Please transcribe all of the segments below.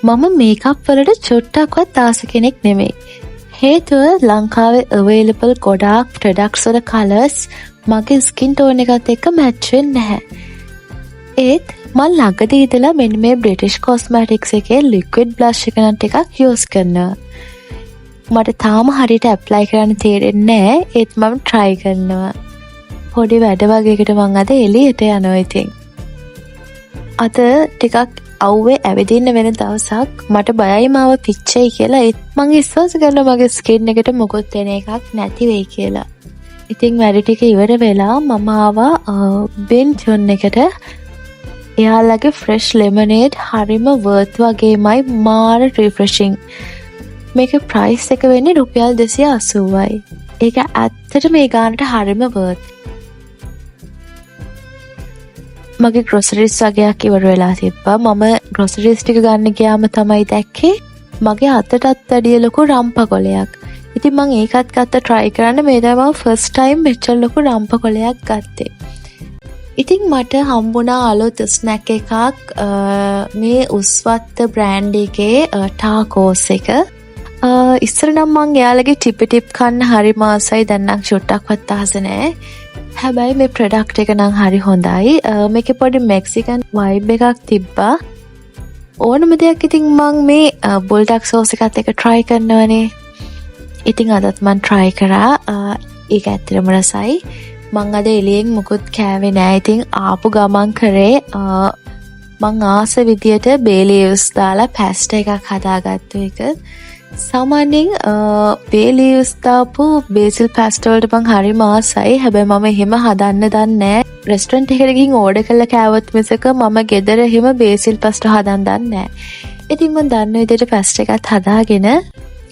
මම මේකප් වලට චුට්ටක්වත් ආස කෙනෙක් නෙමෙයි. හේතුව ලංකාවේ available ගොඩාක් products වල colours මගේ skin tone එකත් එක්ක match වෙන්නේ නැහැ. ඒත් මම ළඟදී ඉඳලා මෙන්න මේ British Cosmetics එකේ liquid blush එක නම් ටිකක් use කරනවා. මට තාම හරියට apply කරන්න තේරෙන්නේ නැහැ. ඒත් මම try කරනවා. පොඩි වැඩ වගේකට මම අද එළියට යනවා ඉතින්. අද ටිකක් අවුවේ ඇවිදින්න වෙන දවසක් මට බයයි මාව පිච්චෙයි කියලා. ඒත් මම විශ්වාස කරනවා මගේ ස්කින් එකට මොකොත් වෙන එකක් නැති වෙයි කියලා. ඉතින් වැඩ ටික ඉවර වෙලා මම ආවා බෙන්ටොන් එකට. එයාලගේ fresh lemonade හරිම worth වගේමයි මාර refreshing. මේකේ price එක වෙන්නේ රුපියල් 280යි. ඒක ඇත්තට මේ ගානට හරිම worth. මගේ groceries වගේක් ඉවර වෙලා තිබ්බා. මම groceries ටික ගන්න ගියාම තමයි දැක්කේ මගේ අතටත් වැඩිය ලොකු රම්පකොලයක්. ඉතින් මම ඒකත් ගත්ත try කරන්න. මේ තමයි මම first time මෙච්චර ලොකු රම්පකොලයක් ගත්තේ. ඉතින් මට හම්බුණා අලුත් ස්නැක් එකක් මේ උස්වත්ත බ්‍රෑන්ඩ් එකේ ටාකෝස් එක. ඉස්සර නම් මං එයාලගේ ටිපි ටිප් කන්න හරි මාසයි. දැන් නම් චුට්ටක්වත් ආස නැහැ. හැබැයි මේ ප්‍රොඩක්ට් එක නම් හරි හොඳයි. මේකේ පොඩි මෙක්සිකන් වයිබ් එකක් තිබ්බා. ඕනම දෙයක් ඉතින් මං මේ බුල්ඩක් සෝස් එකත් එක try කරනවනේ. ඉතින් අදත් මං try කරා. ඒක ඇත්තටම රසයි. මං අද එළියෙන් මුකුත් කෑවේ නෑ. ඉතින් ආපු ගමන් කරේ මං ආස විදියට bay leaves දාලා පැස්ටා එකක් හදාගත්තු එක. සාමාන්‍යයෙන් bay leaves දාපු basil pasta වලට මං හරිම ආසයි. හැබැයි මම එහෙම හදන්න දන්නේ නෑ. රෙස්ටොරන්ට් එකකට ගිහින් ඕඩර් කරලා කෑවොත් මිසක මම ගෙදර එහෙම basil pasta හදන්න දන්නේ නෑ. ඉතින් මං දන්න විදියට පැස්ටා එකත් හදාගෙන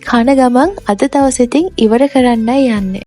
කන ගමන් අද දවසේ ඉතින් ඉවර කරන්නයි යන්නේ.